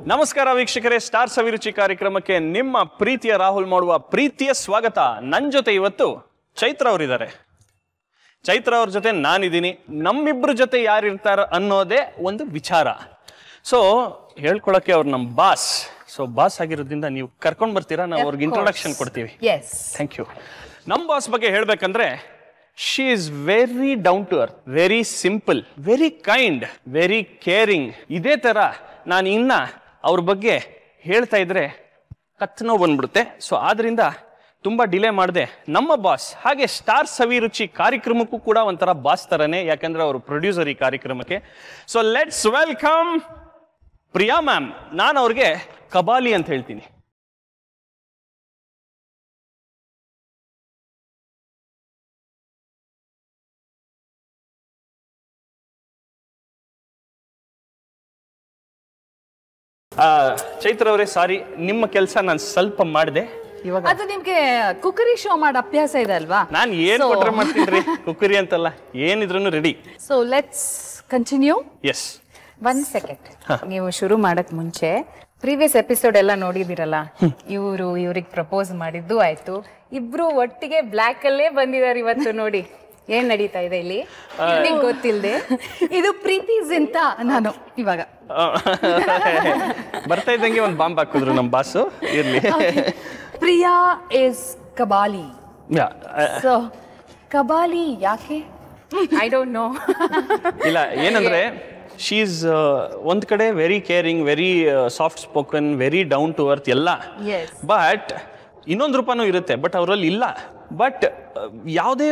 ನಮಸ್ಕಾರ ವೀಕ್ಷಕರೇ, ಸ್ಟಾರ್ ಸವಿರುಚಿ ಕಾರ್ಯಕ್ರಮಕ್ಕೆ ನಿಮ್ಮ ಪ್ರೀತಿಯ ರಾಹುಲ್ ಮಾಡುವ ಪ್ರೀತಿಯ ಸ್ವಾಗತ. ನನ್ನ ಜೊತೆ ಇವತ್ತು ಚೈತ್ರ ಅವರಿದ್ದಾರೆ. ಚೈತ್ರ ಅವ್ರ ಜೊತೆ ನಾನಿದ್ದೀನಿ. ನಮ್ಮಿಬ್ಬರ ಜೊತೆ ಯಾರಿರ್ತಾರ ಅನ್ನೋದೇ ಒಂದು ವಿಚಾರ. ಸೊ ಹೇಳ್ಕೊಳಕ್ಕೆ ಅವ್ರು ನಮ್ಮ ಬಾಸ್. ಸೊ ಬಾಸ್ ಆಗಿರೋದ್ರಿಂದ ನೀವು ಕರ್ಕೊಂಡು ಬರ್ತೀರಾ, ನಾವು ಅವ್ರಿಗೆ ಇಂಟ್ರೊಡಕ್ಷನ್ ಕೊಡ್ತೀವಿ. Thank you. ನಮ್ಮ ಬಾಸ್ ಬಗ್ಗೆ ಹೇಳ್ಬೇಕಂದ್ರೆ, she is very down to earth, very simple, very kind, very caring. ಇದೇ ಥರ ನಾನು ಇನ್ನ ಅವ್ರ ಬಗ್ಗೆ ಹೇಳ್ತಾ ಇದ್ರೆ ಕತ್ನೋ ಬಂದ್ಬಿಡುತ್ತೆ. ಸೊ ಆದ್ರಿಂದ ತುಂಬ ಡಿಲೇ ಮಾಡಿದೆ. ನಮ್ಮ ಬಾಸ್ ಹಾಗೆ ಸ್ಟಾರ್ ಸವಿರುಚಿ ಕಾರ್ಯಕ್ರಮಕ್ಕೂ ಕೂಡ ಒಂಥರ ಬಾಸ್ ಥರನೇ, ಯಾಕಂದ್ರೆ ಅವರು ಪ್ರೊಡ್ಯೂಸರ್ ಈ ಕಾರ್ಯಕ್ರಮಕ್ಕೆ. So let's welcome Priya ma'am. ನಾನು ಅವ್ರಿಗೆ ಕಬಾಲಿ ಅಂತ ಹೇಳ್ತೀನಿ. ಚೈತ್ರ ಅವರೇ, ಸಾರಿ, ನಿಮ್ಮ ಕೆಲಸ ನಾನು ಸ್ವಲ್ಪ ಮಾಡಿದೆ. ಅದು ನಿಮ್ಗೆ ಕುಕ್ಕರಿ ಶೋ ಮಾಡೋ ಅಭ್ಯಾಸ ಇದೆ ಅಲ್ವಾ? ನಾನು ಏನ್ ಕೊಟ್ರೆ ಮಾಡ್ತೀನಿ, ಕುಕ್ಕರಿ ಅಂತಲ್ಲ, ಏನಿದ್ರು ready. So let's continue. Yes. 1 second. ನೀವು ಶುರು ಮಾಡಕ್ ಮುಂಚೆ ಪ್ರೀವಿಯಸ್ ಎಪಿಸೋಡ್ ಎಲ್ಲ ನೋಡಿದಿರಲ್ಲ, ಇವ್ರಿಗೆ ಪ್ರಪೋಸ್ ಮಾಡಿದ್ದು ಆಯ್ತು, ಇಬ್ರು ಒಟ್ಟಿಗೆ ಬ್ಲ್ಯಾಕ್ ಅಲ್ಲೇ ಬಂದಿದ್ದಾರೆ ಇವತ್ತು. ನೋಡಿ ಏನ್ ನಡೀತಾ ಇದೆ ಇಲ್ಲಿ, ನಿಮ್ಗೆ ಗೊತ್ತಿಲ್ಲದೆ. ಇದು ಪ್ರೀತೀಸ್ ಅಂತ ನಾನು ಇವಾಗ ಬರ್ತಾ ಇದ್ದಂಗೆ ಒಂದು ಬಾಂಬ್ ಹಾಕಿದ್ರು ನಮ್ಮ ಬಾಸು. ಇರ್ಲಿ. ಪ್ರಿಯಾ ಇಸ್ ಕಬಾಲಿ. ಸೊ ಕಬಾಲಿ ಯಾಕೆ? I don't know. ಇಲ್ಲ, ಏನಂದ್ರೆ ಶಿ ಈಸ್ ಒಂದ್ ಕಡೆ very caring, very soft spoken, very down to earth ಎಲ್ಲ. ಬಟ್ ಇನ್ನೊಂದು ರೂಪನೂ ಇರುತ್ತೆ, ಬಟ್ ಅವರಲ್ಲಿ ಇಲ್ಲ. ಬಟ್ ಯಾವುದೇ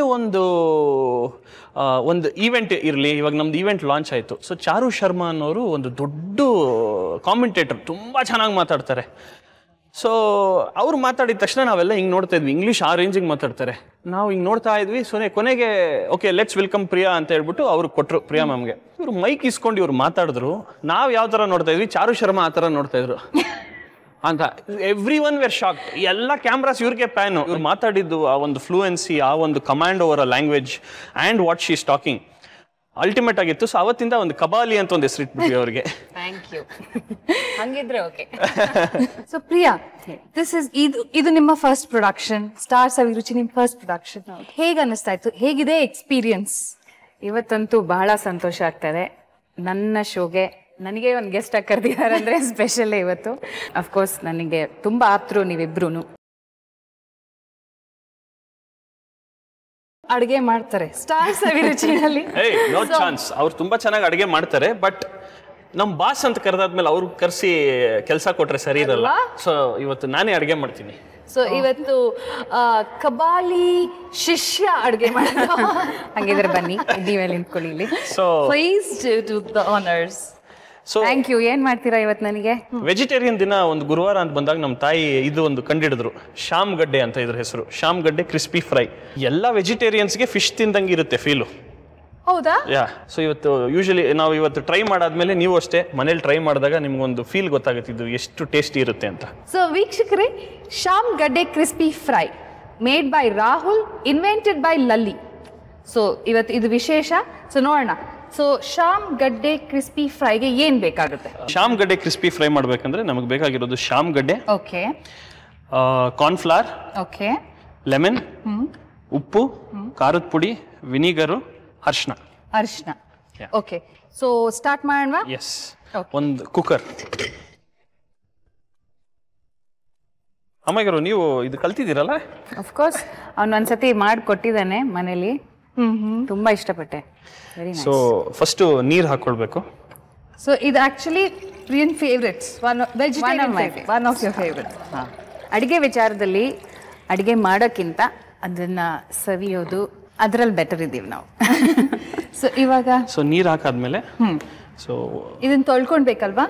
ಒಂದು ಈವೆಂಟ್ ಇರಲಿ, ಇವಾಗ ನಮ್ದು ಈವೆಂಟ್ ಲಾಂಚ್ ಆಯಿತು. ಸೊ ಚಾರು ಶರ್ಮಾ ಅನ್ನೋರು ಒಂದು ದೊಡ್ಡ ಕಾಮೆಂಟೇಟರ್, ತುಂಬ ಚೆನ್ನಾಗಿ ಮಾತಾಡ್ತಾರೆ. ಸೊ ಅವ್ರು ಮಾತಾಡಿದ ತಕ್ಷಣ ನಾವೆಲ್ಲ ಹಿಂಗೆ ನೋಡ್ತಾ ಇದ್ವಿ, ಇಂಗ್ಲೀಷ್ ಆ ರೇಂಜಿಗೆ ಮಾತಾಡ್ತಾರೆ. ನಾವು ಹಿಂಗೆ ನೋಡ್ತಾ ಇದ್ವಿ. ಕೊನೆಗೆ ಓಕೆ ಲೆಟ್ಸ್ ವೆಲ್ಕಮ್ ಪ್ರಿಯಾ ಅಂತ ಹೇಳ್ಬಿಟ್ಟು ಅವ್ರು ಕೊಟ್ಟರು ಪ್ರಿಯಾ ಮ್ಯಾಮ್ಗೆ. ಇವ್ರು ಮೈಕ್ ಇಸ್ಕೊಂಡು ಇವ್ರು ಮಾತಾಡಿದ್ರು. ನಾವು ಯಾವ ಥರ ನೋಡ್ತಾ ಇದ್ವಿ, ಚಾರು ಶರ್ಮಾ ಆ ಥರ ನೋಡ್ತಾ ಇದ್ರು ಅಂತ. Everyone were shocked. ಎಲ್ಲ ಕ್ಯಾಮ್ರಾಸ್ ಇವ್ರಿಗೆ ಪ್ಯಾನು. ಇವ್ರು ಮಾತಾಡಿದ್ದು ಆ ಒಂದು ಫ್ಲೂಯೆನ್ಸಿ, ಆ ಒಂದು command over a language and what she is talking ultimate ಆಗಿತ್ತು. ಸೊ ಅವತ್ತಿಂದ ಒಂದು ಕಬಾಲಿ ಅಂತ ಒಂದು ಹೆಸರಿಟ್ಬಿಟ್ವಿ ಅವ್ರಿಗೆ. Thank you. ಹಂಗಿದ್ರೆ ಓಕೆ. ಸೊ ಪ್ರಿಯಾ, ಇದು ನಿಮ್ಮ ಫಸ್ಟ್ ಪ್ರೊಡಕ್ಷನ್, ಸ್ಟಾರ್ ಸವಿರುಚಿ ನಿಮ್ಮ ಫಸ್ಟ್ ಪ್ರೊಡಕ್ಷನ್. ಹೇಗೆ ಅನ್ನಿಸ್ತಾ ಇತ್ತು? ಹೇಗಿದೆ ಎಕ್ಸ್ಪೀರಿಯನ್ಸ್? ಇವತ್ತಂತೂ ಬಹಳ ಸಂತೋಷ ಆಗ್ತದೆ. ನನ್ನ ಶೋಗೆ ನನಗೆ ಒಂದು ಗೆಸ್ಟ್ ಆಗಿ ಕರೆದಿದ್ದಾರೆ ಅಂದರೆ ಸ್ಪೆಷಲ್ ಇವತ್ತು. ಅಫ್ಕೋರ್ಸ್ ನನಗೆ ತುಂಬ ಆಪ್ತರು ನೀವಿಬ್ರು. ಅಡುಗೆ ಮಾಡ್ತಾರೆ ಸ್ಟಾರ್ ಸವಿರುಚಿನಲ್ಲಿ. No chance. ಅವ್ರು ತುಂಬಾ ಚೆನ್ನಾಗಿ ಅಡುಗೆ ಮಾಡ್ತಾರೆ. ಬಟ್ ನಮ್ಮ ಬಾಸ್ ಅಂತ ಕರೆದಾದ್ಮೇಲೆ ಅವ್ರು ಕರೆಸಿ ಕೆಲಸ ಕೊಟ್ರೆ ಸರಿ ಇರಲ್ಲ. ಸೊ ಇವತ್ತು ನಾನೇ ಅಡುಗೆ ಮಾಡ್ತೀನಿ. ಸೊ ಇವತ್ತು ಕಬಾಲಿ ಶಿಷ್ಯ ಅಡುಗೆ ಮಾಡೋದು. ಹಂಗಿದ್ರೆ ಬನ್ನಿ, ನೀವೇ ನಿಂತ್ಕೊಳ್ಳಿ ಇಲ್ಲಿ. So please to the honours. So thank you. ಏನ್ ಮಾಡ್ತೀರಾ ಇವತ್ತು ನನಗೆ? ವೆಜಿಟೇರಿಯನ್ ದಿನ ಒಂದು ಗುರುವಾರ ಅಂತ ಬಂದಾಗ ನಮ್ಮ ತಾಯಿ ಇದು ಒಂದು ಕಂಡಿಡಿದ್ರು, ಶ್ಯಾಮ್ ಗಡ್ಡೆ ಅಂತ ಇದ್ರ ಹೆಸರು. ಶ್ಯಾಮ್ ಗಡ್ಡೆ ಕ್ರಿಸ್ಪಿ ಫ್ರೈ. ಎಲ್ಲ ವೆಜಿಟೇರಿಯನ್ಸ್ಗೆ ಫಿಶ್ ತಿಂದಂಗೆ ಇರುತ್ತೆ ಫೀಲು. ಹೌದಾ? ಸೊ ಇವತ್ತು ಯೂಶಲಿ ನಾವು ಇವತ್ತು ಟ್ರೈ ಮಾಡಾದ್ಮೇಲೆ ನೀವು ಅಷ್ಟೇ ಮನೇಲಿ ಟ್ರೈ ಮಾಡಿದಾಗ ನಿಮ್ಗೊಂದು ಫೀಲ್ ಗೊತ್ತಾಗುತ್ತೆ ಇದು ಎಷ್ಟು ಟೇಸ್ಟಿ ಇರುತ್ತೆ ಅಂತ. ಸೊ ವೀಕ್ಷಕರೇ, ಶ್ಯಾಮ್ ಗಡ್ಡೆ crispy fry made by Rahul, invented by ಲಲ್ಲಿ. ಸೊ ಇವತ್ತು ಇದು ವಿಶೇಷ. ಸೊ ನೋಡೋಣ. ಸೊ ಶ್ಯಾಮ್ ಗಡ್ಡೆ ಕ್ರಿಸ್ಪಿ ಫ್ರೈಗೆ ಏನ್ ಬೇಕಾಗುತ್ತೆ? ಶ್ಯಾಮ್ ಗಡ್ಡೆ ಕ್ರಿಸ್ಪಿ ಫ್ರೈ ಮಾಡ್ಬೇಕಂದ್ರೆ ನಮಗೆ ಬೇಕಾಗಿರೋದು ಶ್ಯಾಮ್ ಗಡ್ಡೆ, ಓಕೆ, ಕಾರ್ನ್ಫ್ಲವರ್, ಓಕೆ, ಲೆಮನ್, ಉಪ್ಪು, ಖಾರದ ಪುಡಿ, ವಿನಿಗರು, ಅರಿಶಿನ. ಓಕೆ. ಸೊ ಸ್ಟಾರ್ಟ್ ಮಾಡೋಣ. ಎಸ್. ಒಂದು ಕುಕ್ಕರ್. ಅಮ್ಮಗಾರು ನೀವು ಇದು ಕಲ್ತಿದ್ದೀರಲ್ಲ? ಅಫ್ಕೋರ್ಸ್ ಅವ್ನು ಒಂದ್ಸತಿ ಮಾಡಿಕೊಟ್ಟಿದ್ದಾನೆ ಮನೇಲಿ, ತುಂಬಾ ಇಷ್ಟಪಟ್ಟೆ. Very nice. ಸೊ ಫಸ್ಟು ನೀರು ಹಾಕೊಳ್ಬೇಕು. ಸೊ ಇದು actually Priyan favourites, one of your favourite. ಅಡುಗೆ ವಿಚಾರದಲ್ಲಿ ಅಡುಗೆ ಮಾಡೋಕ್ಕಿಂತ ಅದನ್ನ ಸವಿಯೋದು ಅದರಲ್ಲಿ ಬೆಟರ್ ಇದ್ದೀವಿ ನಾವು. ಸೊ ಇವಾಗ ನೀರು ಹಾಕಾದ್ಮೇಲೆ ಸೊ ಇದನ್ನ ತೊಳ್ಕೊಳ್ಬೇಕಲ್ವಾ?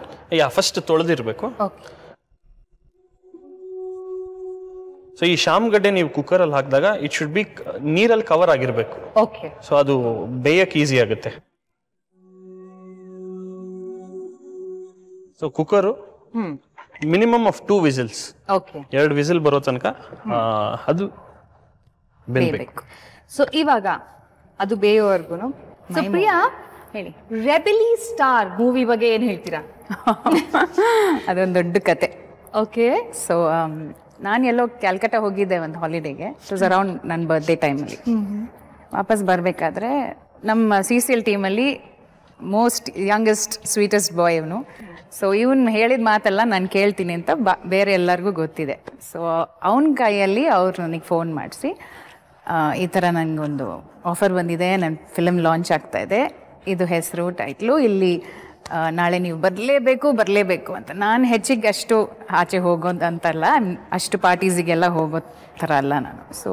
ಫಸ್ಟ್ ತೊಳೆದಿರ್ಬೇಕು. ಓಕೆ. ಸೊ ಈ ಶ್ಯಾಮ್ ಗಡ್ಡೆ ನೀವು ಕುಕ್ಕರಲ್ಲಿ ಹಾಕಿದಾಗ ಇಟ್ ಶುಡ್ ಬಿ ನೀರಲ್ಲಿ ಕವರ್ ಆಗಿರ್ಬೇಕು. ಓಕೆ. ಸೊ ಅದು ಬೇಯಕ್ಕೆ ಈಸಿ ಆಗುತ್ತೆ. So cooker minimum of 2 whistles. Okay. 2 whistle ಬರೋ ತನಕ ಅದು ಬೇಯಬೇಕು. ಸೊ ಇವಾಗ ಅದು ಬೇಯೋವರೆಗೂ. ಸೊ ಪ್ರಿಯಾ, ಹೇಳಿ. ರೆಬೆಲಿ ಸ್ಟಾರ್ ಮೂವಿ ಬಗ್ಗೆ ಏನ್ ಹೇಳ್ತೀರಾ? ಅದೊಂದು ದೊಡ್ಡ ಕತೆ. ಓಕೆ. ಸೊ ನಾನು ಎಲ್ಲೋ ಕ್ಯಾಲ್ಕಟಾ ಹೋಗಿದ್ದೆ ಒಂದು ಹಾಲಿಡೇಗೆ. ಇಟ್ ವಾಸ್ ಅರೌಂಡ್ ನನ್ನ ಬರ್ತ್ಡೇ ಟೈಮಲ್ಲಿ. ವಾಪಸ್ ಬರಬೇಕಾದ್ರೆ ನಮ್ಮ CCL ಟೀಮಲ್ಲಿ ಮೋಸ್ಟ್ ಯಂಗೆಸ್ಟ್ ಸ್ವೀಟೆಸ್ಟ್ ಬಾಯ್ ಇವನು. ಸೊ ಇವನು ಹೇಳಿದ ಮಾತೆಲ್ಲ ನಾನು ಕೇಳ್ತೀನಿ ಅಂತ ಬೇರೆ ಎಲ್ಲರಿಗೂ ಗೊತ್ತಿದೆ. ಸೊ ಅವನ ಕೈಯಲ್ಲಿ ಅವ್ರು ನನಗೆ ಫೋನ್ ಮಾಡಿಸಿ, ಈ ಥರ ನನಗೊಂದು ಆಫರ್ ಬಂದಿದೆ, ನನ್ನ ಫಿಲಮ್ ಲಾಂಚ್ ಆಗ್ತಾ ಇದೆ, ಇದು ಹೆಸರು ಟೈಟ್ಲು, ಇಲ್ಲಿ ನಾಳೆ ನೀವು ಬರಲೇಬೇಕು ಅಂತ. ನಾನು ಹೆಚ್ಚಿಗೆ ಅಷ್ಟು ಆಚೆ ಹೋಗೋದು ಅಂತಲ್ಲ, ಅಷ್ಟು ಪಾರ್ಟೀಸಿಗೆಲ್ಲ ಹೋಗೋ ಥರ ಅಲ್ಲ ನಾನು. ಸೊ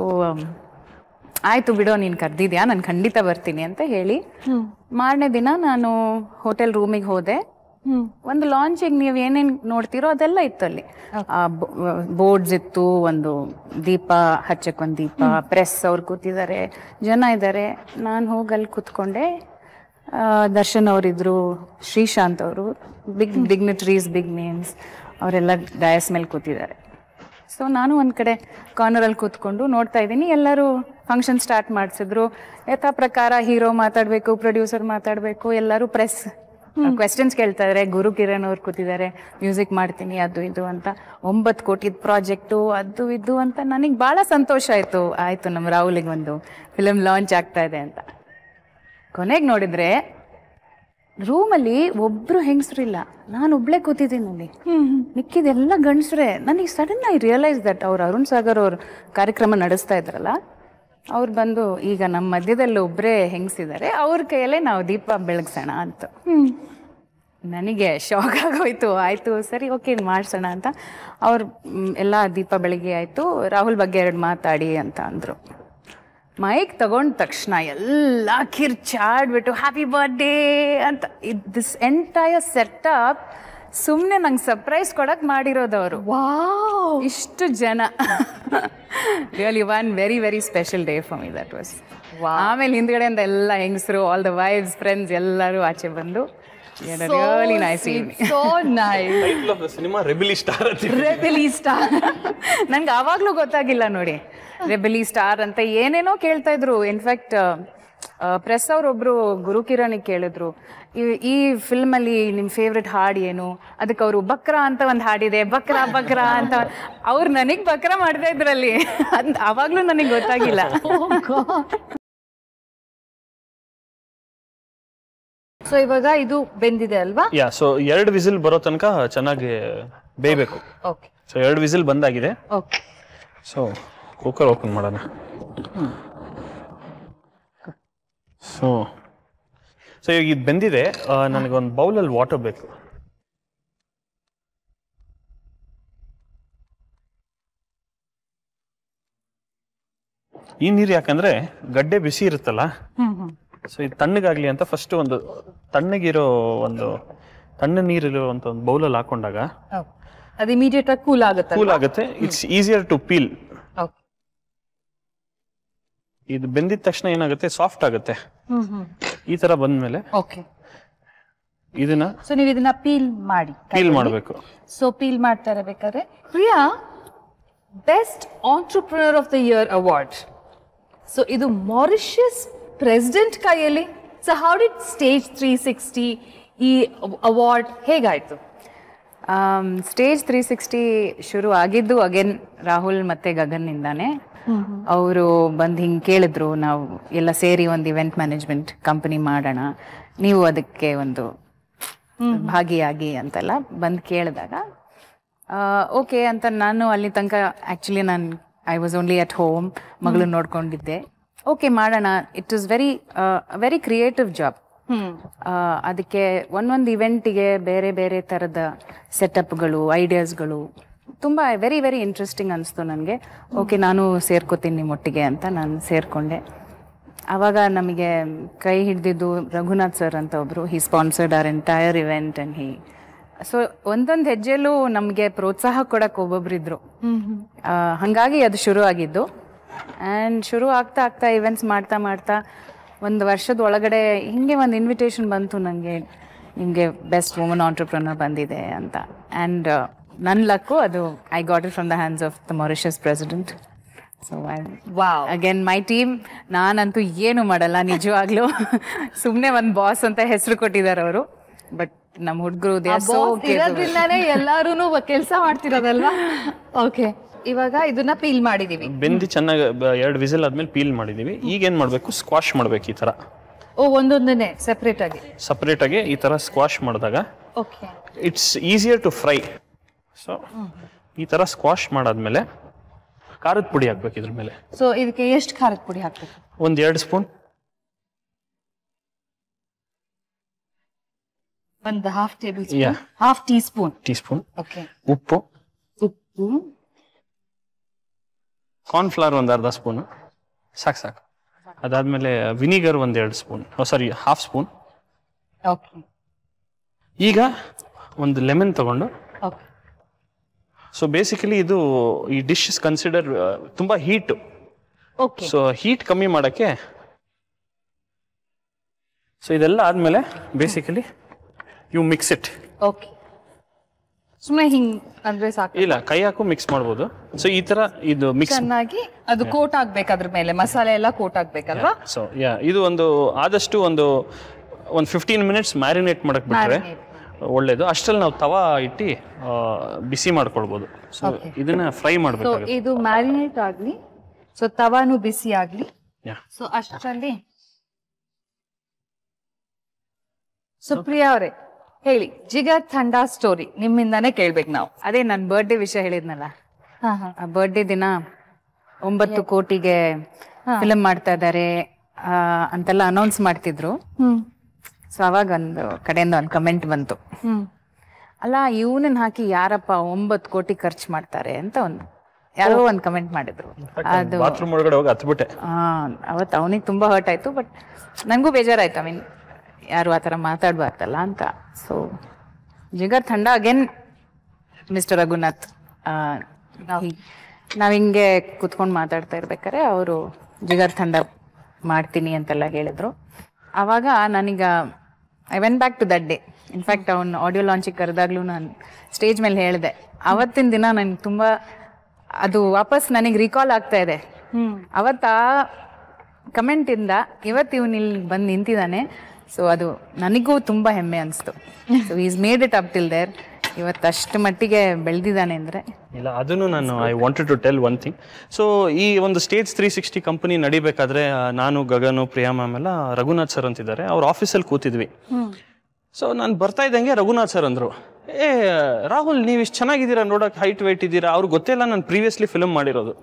ಆಯಿತು ಬಿಡೋ, ನೀನು ಕರೆದಿದ್ಯಾ, ನಾನು ಖಂಡಿತ ಬರ್ತೀನಿ ಅಂತ ಹೇಳಿ ಮಾರನೇ ದಿನ ನಾನು ಹೋಟೆಲ್ ರೂಮಿಗೆ ಹೋದೆ. ಒಂದು ಲಾಂಚಿಗೆ ನೀವು ಏನೇನು ನೋಡ್ತೀರೋ ಅದೆಲ್ಲ ಇತ್ತು ಅಲ್ಲಿ. ಬೋರ್ಡ್ಸ್ ಇತ್ತು, ಒಂದು ದೀಪ ಹಚ್ಚಕ್ಕೊಂದು ದೀಪ, ಪ್ರೆಸ್ ಅವ್ರು ಕೂತಿದ್ದಾರೆ, ಜನ ಇದ್ದಾರೆ. ನಾನು ಹೋಗಿ ಅಲ್ಲಿ ಕೂತ್ಕೊಂಡೆ. ದರ್ಶನ್ ಅವರಿದ್ರು, ಶ್ರೀಶಾಂತ್ ಅವರು, ಬಿಗ್ ಡಿಗ್ನಿಟರೀಸ್, ಬಿಗ್ ನೇಮ್ಸ್, ಅವರೆಲ್ಲ ಡಯಸ್ ಮೇಲೆ ಕೂತಿದ್ದಾರೆ. ಸೊ ನಾನು ಒಂದು ಕಡೆ ಕಾರ್ನರಲ್ಲಿ ಕೂತ್ಕೊಂಡು ನೋಡ್ತಾ ಇದ್ದೀನಿ. ಎಲ್ಲರೂ ಫಂಕ್ಷನ್ ಸ್ಟಾರ್ಟ್ ಮಾಡಿಸಿದ್ರು. ಯಥಾ ಪ್ರಕಾರ ಹೀರೋ ಮಾತಾಡಬೇಕು, ಪ್ರೊಡ್ಯೂಸರ್ ಮಾತಾಡಬೇಕು, ಎಲ್ಲರೂ ಪ್ರೆಸ್ ಕ್ವೆಶನ್ಸ್ ಕೇಳ್ತಾ ಇದ್ದಾರೆ. ಗುರು ಕಿರಣ್ ಅವ್ರು ಕೂತಿದ್ದಾರೆ, ಮ್ಯೂಸಿಕ್ ಮಾಡ್ತೀನಿ ಅದು ಇದು ಅಂತ, 9 ಕೋಟಿದ ಪ್ರಾಜೆಕ್ಟು ಅದು ಇದು ಅಂತ. ನನಗೆ ಭಾಳ ಸಂತೋಷ ಆಯಿತು ನಮ್ಮ ರಾಹುಲಿಗೆ ಒಂದು ಫಿಲಮ್ ಲಾಂಚ್ ಆಗ್ತಾ ಇದೆ ಅಂತ. ಕೊನೆಗೆ ನೋಡಿದ್ರೆ ರೂಮಲ್ಲಿ ಒಬ್ರು ಹೆಂಗಸರಿಲ್ಲ, ನಾನು ಒಬ್ಳೆ ಕೂತಿದ್ದೀನಿ ಅಲ್ಲಿ, ಮಿಕ್ಕಿದೆಲ್ಲ ಗಂಡಸ್ರೆ. ನನಗೆ ಸಡನ್ ಐ ರಿಯಲೈಸ್ ದಟ್ ಅವ್ರು ಅರುಣ್ ಸಾಗರ್ ಅವ್ರ ಕಾರ್ಯಕ್ರಮ ನಡೆಸ್ತಾ ಇದ್ರಲ್ಲ, ಅವ್ರು ಬಂದು ಈಗ ನಮ್ಮ ಮಧ್ಯದಲ್ಲಿ ಒಬ್ಬರೇ ಹೆಂಗಸಿದ್ದಾರೆ, ಅವ್ರ ಕೈಯಲ್ಲೇ ನಾವು ದೀಪ ಬೆಳಗ್ಸೋಣ ಅಂತ. ನನಗೆ ಶಾಕ್ ಆಗೋಯ್ತು. ಆಯಿತು ಸರಿ, ಓಕೆ ಮಾಡಿಸೋಣ ಅಂತ ಅವ್ರು ಎಲ್ಲ ದೀಪ ಬೆಳಗ್ಗೆ ಆಯಿತು. ರಾಹುಲ್ ಬಗ್ಗೆ 2 ಮಾತಾಡಿ ಅಂತ ಅಂದರು. ಮೈಕ್ ತಗೊಂಡ ತಕ್ಷಣ ಎಲ್ಲ ಕಿರ್ಚಾಡ್ಬಿಟ್ಟು ಹ್ಯಾಪಿ ಬರ್ಡೇ ಅಂತ. ದಿಸ್ ಎಂಟೈರ್ ಸೆಟಪ್ ಸುಮ್ಮನೆ ನಂಗೆ ಸರ್ಪ್ರೈಸ್ ಕೊಡಕ್ಕೆ ಮಾಡಿರೋದವರು. ವಾವ್, ಇಷ್ಟು ಜನ. Really one very very special day for me that was. ಆಮೇಲೆ ಹಿಂದ್ಗಡೆಯಿಂದ ಎಲ್ಲ ಹೆಂಗಸರು, ಆಲ್ ದ ವೈಫ್ಸ್, ಫ್ರೆಂಡ್ಸ್ ಎಲ್ಲರೂ ಆಚೆ ಬಂದು really nice. So nice. Cinema rebel star. Rebel star ನಂಗೆ ಆವಾಗಲೂ ಗೊತ್ತಾಗಿಲ್ಲ ನೋಡಿ, ರೆಬೆಲಿ ಸ್ಟಾರ್ ಅಂತ ಏನೇನೋ ಕೇಳ್ತಾ ಇದ್ರು. ಇನ್ಫ್ಯಾಕ್ಟ್ ಪ್ರೆಸ್ ಅವರೊಬ್ರು ಗುರು ಕಿರಣಿಗೆ ಕೇಳಿದ್ರು, ಈ ಫಿಲ್ಮಲ್ಲಿ ನಿಮ್ಮ ಫೇವ್ರೆಟ್ ಹಾಡು ಏನು? ಅದಕ್ಕೆ ಅವರು ಬಕ್ರಾ ಅಂತ ಒಂದು ಹಾಡಿದೆ, ಬಕ್ರಾ ಅಂತ ಅವ್ರು ನನಗೆ ಬಕ್ರಾ ಮಾಡ್ತಾ ಇದ್ರಲ್ಲಿ. ಆವಾಗಲೂ ನನಗೆ ಗೊತ್ತಾಗಿಲ್ಲ. ಸೊ ಇವಾಗ ಇದು ಬೆಂದಿದೆ ಅಲ್ವಾ? ಯಾ, ಸೊ 2 ವಿಸಿಲ್ ಬರೋ ತನಕ ಚೆನ್ನಾಗಿ ಬೇಯಬೇಕು. ಓಕೆ. ಸೊ 2 ವಿಸಿಲ್ ಬಂದಾಗಿದೆ. ಓಕೆ. ಸೊ ಕುಕ್ಕರ್ ಓಪನ್ ಮಾಡೋಣ. ಸೊ ಈಗ ಇದು ಬೆಂದಿದೆ. ನನಗೊಂದು ಬೌಲಲ್ಲಿ ವಾಟರ್ ಬೇಕು. ಈ ನೀರು ಯಾಕಂದ್ರೆ ಗಡ್ಡೆ ಬಿಸಿ ಇರುತ್ತಲ್ಲ, ಸೊ ಇದು ತಣ್ಣಗಾಗ್ಲಿ ಅಂತ ಫಸ್ಟ್ ಒಂದು ತಣ್ಣಗಿರೋ ಒಂದು ತಣ್ಣ ನೀರಿರುವಂತ ಒಂದು ಬೌಲಲ್ಲಿ ಹಾಕೊಂಡಾಗ ಅದು ಇಮಿಡಿಯೇಟ್ ಆಗಿ ಕೂಲ್ ಆಗುತ್ತೆ. It's easier to peel. ಇದು ಬೆಂದಿದ ತಕ್ಷಣ ಏನಾಗುತ್ತೆ, ಸಾಫ್ಟ್ ಆಗುತ್ತೆ. ಈ ತರ ಬಂದ್ಮೇಲೆ ಇದನ್ನ ಸೊ ನೀವು ಇದನ್ನ ಪೀಲ್ ಮಾಡಬೇಕು. ಸೊ ಪೀಲ್ ಮಾಡ್ತಾ ಇರಬೇಕಾದ್ರೆ Priya, best entrepreneur of the year award. So ಇದು ಮಾರಿಷಿಯಸ್ ಪ್ರೆಸಿಡೆಂಟ್ ಕೈಯಲ್ಲಿ. ಸೊ ಹೌ ಡಿಡ್ ಸ್ಟೇಜ್ 360 ಈ ಅವಾರ್ಡ್ ಹೇಗಾಯ್ತು? ಸ್ಟೇಜ್ 360 ಶುರು ಆಗಿದ್ದು ಅಗೇನ್ ರಾಹುಲ್ ಮತ್ತೆ ಗಗನ್ನಿಂದಾನೆ. ಅವರು ಬಂದು ಹಿಂಗೆ ಕೇಳಿದ್ರು, ನಾವು ಎಲ್ಲ ಸೇರಿ ಒಂದು ಇವೆಂಟ್ ಮ್ಯಾನೇಜ್ಮೆಂಟ್ ಕಂಪನಿ ಮಾಡೋಣ, ನೀವು ಅದಕ್ಕೆ ಒಂದು ಭಾಗಿಯಾಗಿ ಅಂತೆಲ್ಲ ಬಂದು ಕೇಳಿದಾಗ ಓಕೆ ಅಂತ. ನಾನು ಅಲ್ಲಿ ತನಕ actually I was only at home, ಮಗಳು ನೋಡ್ಕೊಂಡಿದ್ದೆ. ಓಕೆ ಮಾಡೋಣ. It was very creative job. ಅದಕ್ಕೆ ಒಂದೊಂದು ಇವೆಂಟಿಗೆ ಬೇರೆ ಬೇರೆ ಥರದ ಸೆಟಪ್ಗಳು, ಐಡಿಯಾಸ್ಗಳು ತುಂಬ ವೆರಿ ವೆರಿ ಇಂಟ್ರೆಸ್ಟಿಂಗ್ ಅನಿಸ್ತು ನನಗೆ. ಓಕೆ, ನಾನು ಸೇರ್ಕೋತೀನಿ ನಿಮ್ಮೊಟ್ಟಿಗೆ ಅಂತ ನಾನು ಸೇರಿಕೊಂಡೆ. ಆವಾಗ ನಮಗೆ ಕೈ ಹಿಡಿದಿದ್ದು ರಘುನಾಥ್ ಸರ್ ಅಂತ ಒಬ್ಬರು. He sponsored our entire event and so ಒಂದೊಂದು ಹೆಜ್ಜೆಲ್ಲೂ ನಮಗೆ ಪ್ರೋತ್ಸಾಹ ಕೊಡಕ್ಕೆ ಒಬ್ಬೊಬ್ಬರಿದ್ರು. ಹಾಗಾಗಿ ಅದು ಶುರು ಆಗಿದ್ದು. ಆ್ಯಂಡ್ ಶುರು ಆಗ್ತಾ ಇವೆಂಟ್ಸ್ ಮಾಡ್ತಾ ಒಂದು ವರ್ಷದ ಒಳಗಡೆ ಹಿಂಗೆ ಒಂದು ಇನ್ವಿಟೇಷನ್ ಬಂತು ನನಗೆ, ನಿಮಗೆ ಬೆಸ್ಟ್ ವುಮನ್ ಆಂಟ್ರಪ್ರನರ್ ಬಂದಿದೆ ಅಂತ. ಆ್ಯಂಡ್ ನನ್ನ ಲಕ್ಕು ಅದು I got it from the hands of the Mauritius president. So wow. Again my team, ನಾನಂತೂ ಏನು ಮಾಡಲ್ಲ ನಿಜವಾಗ್ಲೂ. ಸುಮ್ನೆ ಒಂದ್ ಬಾಸ್ ಅಂತ ಹೆಸರು ಕೊಟ್ಟಿದ್ದಾರೆ ಅವರು. ಬಟ್ ನಮ್ಮ ಹುಡುಗರು ಇರೋದ್ರಿಂದಾನೇ ಎಲ್ಲಾರು ಕೆಲಸ ಮಾಡ್ತಿರೋದಲ್ವಾ. ಓಕೆ, ಇವಾಗ ಇದನ್ನ ಪೀಲ್ ಮಾಡಿದೀವಿ. ಬೆಂದಿ ಚೆನ್ನಾಗಿ 2 ವಿಸಿಲ್ ಆದ್ಮೇಲೆ ಪೀಲ್ ಮಾಡಿದೀವಿ. ಈಗ ಏನ್ ಮಾಡ್ಬೇಕು, ಸ್ಕ್ವಾಶ್ ಮಾಡ್ಬೇಕು ಈ ತರ. ಓ, ಒಂದೊಂದನ್ನೇ ಸೆಪರೇಟ್ ಆಗಿ ಈ ತರ ಸ್ಕ್ವಾಶ್ ಮಾಡಿದಾಗ okay it's easier to fry. So ಈ ತರ ಸ್ಕ್ವಾಶ್ ಮಾಡಾದ್ಮೇಲೆ ಖಾರದ ಪುಡಿ ಹಾಕ್ಬೇಕು ಇದ್ರ ಮೇಲೆ. ಸೊ ಇದಕ್ಕೆ ಎಷ್ಟು ಖಾರದ ಪುಡಿ ಹಾಕ್ಬೇಕು? 2 ಸ್ಪೂನ್. ಒಂದು half tablespoon, half teaspoon. Okay. ಉಪ್ಪು, ಉಪ್ಪು, ಕಾರ್ನ್ಫ್ಲವರ್ 1/2 ಸ್ಪೂನ್ ಸಾಕು. ಅದಾದ್ಮೇಲೆ vinegar 1-2 spoon, sorry half spoon. Okay. ಈಗ ಒಂದು ಲೆಮನ್ ತಗೊಂಡು, ಓಕೆ. ಸೊ ಬೇಸಿಕಲಿ ಇದು ಈ ಡಿಶ್ ಇಸ್ ಕನ್ಸಿಡರ್ ತುಂಬಾ ಹೀಟ್. ಓಕೆ. ಸೊ ಹೀಟ್ ಕಮ್ಮಿ ಮಾಡಕ್ಕೆ, ಸೊ ಇದೆಲ್ಲ ಆದ್ಮೇಲೆ basically you mix it. Okay. ಸುಮ್ಮನೆ ಹಿಂಗ್ ಅಂದ್ರೆ ಸಾಕು? ಇಲ್ಲ, ಕೈ ಹಾಕು ಮಿಕ್ಸ್ ಮಾಡ್ಬೋದು. ಸೊ ಈ ತರ ಇದು ಮಿಕ್ಸ್ ಚೆನ್ನಾಗಿ ಅದು ಕೋಟ್ ಆಗ್ಬೇಕು, ಅದ್ರ ಮೇಲೆ ಮಸಾಲೆ ಎಲ್ಲ ಕೋಟ್ ಆಗ್ಬೇಕಲ್ವಾ? ಸೊ ಇದು ಆದಷ್ಟು ಒಂದು 15 ಮಿನಿಟ್ಸ್ ಮ್ಯಾರಿನೇಟ್ ಮಾಡಕ್ ಬಿಟ್ರೆ ಒಳ್ಳೇದು. ಅಷ್ಟ್ರಲ್ಲಿ ನಾವು ತವಾ ಇಟ್ಟು ಬಿಸಿ ಮಾಡ್ಕೊಳ್ಬೋದು. ಸೊ ಇದನ್ನ ಫ್ರೈ ಮಾಡ್ಬೇಕು. ಇದು ಮ್ಯಾರಿನೇಟ್ ಆಗ್ಲಿ, ಸೊ ತವಾನು ಬಿಸಿ ಆಗ್ಲಿ. ಸೊ ಅಷ್ಟರಲ್ಲಿ ಸುಪ್ರಿಯಾ ಅವರೇ ಹೇಳಿ, ಜಿಗರ್ ಥಂಡಾ ಸ್ಟೋರಿ ನಿಮ್ಮಿಂದಾನೇ ಕೇಳ್ಬೇಕು ನಾವು. ಅದೇ ನನ್ನ ಬರ್ಡೇ ವಿಷಯ ಹೇಳಿದ್ನಲ್ಲ, ಆ ಬರ್ಡೇ ದಿನ 9 ಕೋಟಿಗೆ ಫಿಲಮ್ ಮಾಡ್ತಾ ಇದ್ದಾರೆ ಅಂತೆಲ್ಲ ಅನೌನ್ಸ್ ಮಾಡ್ತಿದ್ರು. ಸೊ ಅವಾಗ ಒಂದು ಕಡೆಯಿಂದ ಒಂದು ಕಮೆಂಟ್ ಬಂತು, ಅಲ್ಲ ಇವನನ್ನ ಹಾಕಿ ಯಾರಪ್ಪ 9 ಕೋಟಿ ಖರ್ಚು ಮಾಡ್ತಾರೆ ಅಂತ ಯಾರೋ ಒಂದು ಕಮೆಂಟ್ ಮಾಡಿದ್ರು. ಅದು ಬಾತ್ರೂಮ್ ಒಳಗಡೆ ಹೋಗಿ ಹತ್ಬಿಟ್ಟೆ. ಅವತ್ತು ಅವನಿಗೆ ತುಂಬಾ ಹರ್ಟ್ ಆಯ್ತು. ಬಟ್ ನನಗೂ ಬೇಜಾರಾಯ್ತು. ಐ ಮೀನ್ ಯಾರು ಆ ಥರ ಮಾತಾಡ್ಬಾರ್ದಲ್ಲ ಅಂತ. ಸೊ ಜಿಗರ್ ಥಂಡ ಅಗೇನ್ ಮಿಸ್ಟರ್ ರಘುನಾಥ್, ನಾವ್ ಹಿಂಗೆ ಕುತ್ಕೊಂಡು ಮಾತಾಡ್ತಾ ಇರ್ಬೇಕಾರೆ ಅವರು ಜಿಗರ್ ಥಂಡ ಮಾಡ್ತೀನಿ ಅಂತೆಲ್ಲ ಹೇಳಿದ್ರು. ಆವಾಗ ನನಗ I went back to that day. In fact ಅವ್ನು ಆಡಿಯೋ ಲಾಂಚಿಗೆ ಕರೆದಾಗ್ಲೂ ನಾನು ಸ್ಟೇಜ್ ಮೇಲೆ ಹೇಳಿದೆ. ಅವತ್ತಿನ ದಿನ ನನಗೆ ತುಂಬ ಅದು ವಾಪಸ್ ನನಗೆ ರೀಕಾಲ್ ಆಗ್ತಾ ಇದೆ. ಅವತ್ತ ಕಮೆಂಟಿಂದ ಇವತ್ತು ಇವನು ಇಲ್ಲಿ ಬಂದು ನಿಂತಿದ್ದಾನೆ. ಸೊ ಅದು ನನಗೂ ತುಂಬ ಹೆಮ್ಮೆ ಅನಿಸ್ತು. So is made it up till there. ಇವತ್ತು ಅಷ್ಟು ಮಟ್ಟಿಗೆ ಬೆಳೆದಿದ್ದಾನೆ ಅಂದರೆ ಇಲ್ಲ, ಅದನ್ನು ನಾನು I wanted to tell one thing. So ಈ ಒಂದು ಸ್ಟೇಜ್ 360 ಕಂಪನಿ ನಡಿಬೇಕಾದ್ರೆ ನಾನು, ಗಗನು, ಪ್ರಿಯಾ ಮ್ಯಾಮ್ ಎಲ್ಲ ರಘುನಾಥ್ ಸರ್ ಅಂತಿದ್ದಾರೆ, ಅವ್ರ ಆಫೀಸಲ್ಲಿ ಕೂತಿದ್ವಿ. ಸೊ ನಾನು ಬರ್ತಾ ಇದ್ದಂಗೆ ರಘುನಾಥ್ ಸರ್ ಅಂದರು, ರಾಹುಲ್ ನೀವು ಇಷ್ಟು ಚೆನ್ನಾಗಿದ್ದೀರಾ, ನೋಡೋಕೆ ಹೈಟ್ ವೆಯ್ಟ್ ಇದ್ದೀರಾ. ಅವ್ರಿಗೆ ಗೊತ್ತಿಲ್ಲ ನಾನು ಪ್ರೀವಿಯಸ್ಲಿ ಫಿಲ್ಮ್ ಮಾಡಿರೋದು.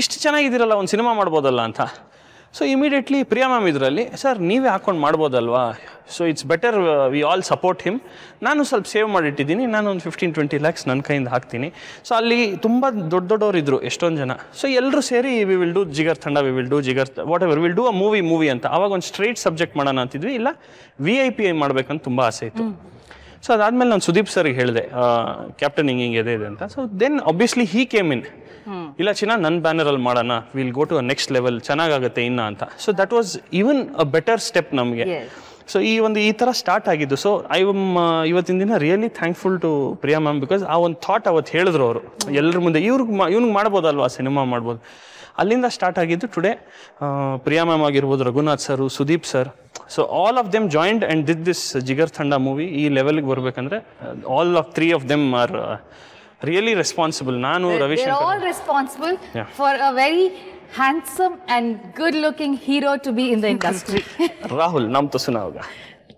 ಇಷ್ಟು ಚೆನ್ನಾಗಿದ್ದೀರಲ್ಲ, ಒಂದು ಸಿನಿಮಾ ಮಾಡ್ಬೋದಲ್ಲ ಅಂತ. ಸೊ ಇಮಿಡಿಯೇಟ್ಲಿ ಪ್ರಿಯಾ ಮ್ಯಾಮ್ ಇದರಲ್ಲಿ, ಸರ್ ನೀವೇ ಹಾಕೊಂಡು ಮಾಡ್ಬೋದಲ್ವಾ, so it's better we all support him. ನಾನು ಸ್ವಲ್ಪ ಸೇವ್ ಮಾಡಿಟ್ಟಿದ್ದೀನಿ, ನಾನು ಒಂದು 15-20 lakhs ನನ್ನ ಕೈಯಿಂದ ಹಾಕ್ತೀನಿ. ಸೊ ಅಲ್ಲಿ ತುಂಬ ದೊಡ್ಡವ್ರು ಇದ್ರು, ಎಷ್ಟೊಂದು ಜನ. ಸೊ ಎಲ್ಲರೂ ಸೇರಿ we will do Jigar Thanda, we will do Jigar whatever, will do a movie ಅಂತ. ಅವಾಗ ಒಂದು ಸ್ಟ್ರೈಟ್ ಸಬ್ಜೆಕ್ಟ್ ಮಾಡೋಣ ಅಂತಿದ್ವಿ, ಇಲ್ಲ VIP ಮಾಡ್ಬೇಕಂತ ತುಂಬ ಆಸೆ ಇತ್ತು. ಸೊ ಅದಾದ್ಮೇಲೆ ನಾನು ಸುದೀಪ್ ಸರ್ಗೆ ಹೇಳಿದೆ, ಕ್ಯಾಪ್ಟನ್ ಹಿಂಗೆ ಇದೆ ಅಂತ. So then obviously he came in, ಇಲ್ಲ ಚಿನ್ನ ನನ್ನ ಬ್ಯಾನರಲ್ಲಿ ಮಾಡೋಣ, will go to a next level, ಚೆನ್ನಾಗಾಗುತ್ತೆ ಇನ್ನ ಅಂತ. So that was even a better step ನಮಗೆ. ಸೊ ಈ ಥರ ಸ್ಟಾರ್ಟ್ ಆಗಿದ್ದು. ಸೊ ಐ ಇವತ್ತಿನ ದಿನ really thankful to Priya ma'am, because ಆ ಒಂದು ಥಾಟ್ ಅವತ್ತು ಹೇಳಿದ್ರು ಅವರು ಎಲ್ಲರ ಮುಂದೆ, ಇವ್ನಿಗೆ ಮಾಡ್ಬೋದಲ್ವಾ ಸಿನಿಮಾ ಮಾಡ್ಬೋದು. ಅಲ್ಲಿಂದ ಸ್ಟಾರ್ಟ್ ಆಗಿದ್ದು ಟುಡೇ. ಪ್ರಿಯಾ ಮ್ಯಾಮ್ ಆಗಿರ್ಬೋದು, Raghunath sir, Sudeep sir, so all of them joined and did this Jigar Thanda movie. ಈ ಲೆವೆಲ್ಗೆ ಬರ್ಬೇಕಂದ್ರೆ all of 3 of them are really responsible. Nanu, Ravishankar. They're all responsible for a very handsome and good-looking hero to be in the industry. Rahul, naam to suna hoga.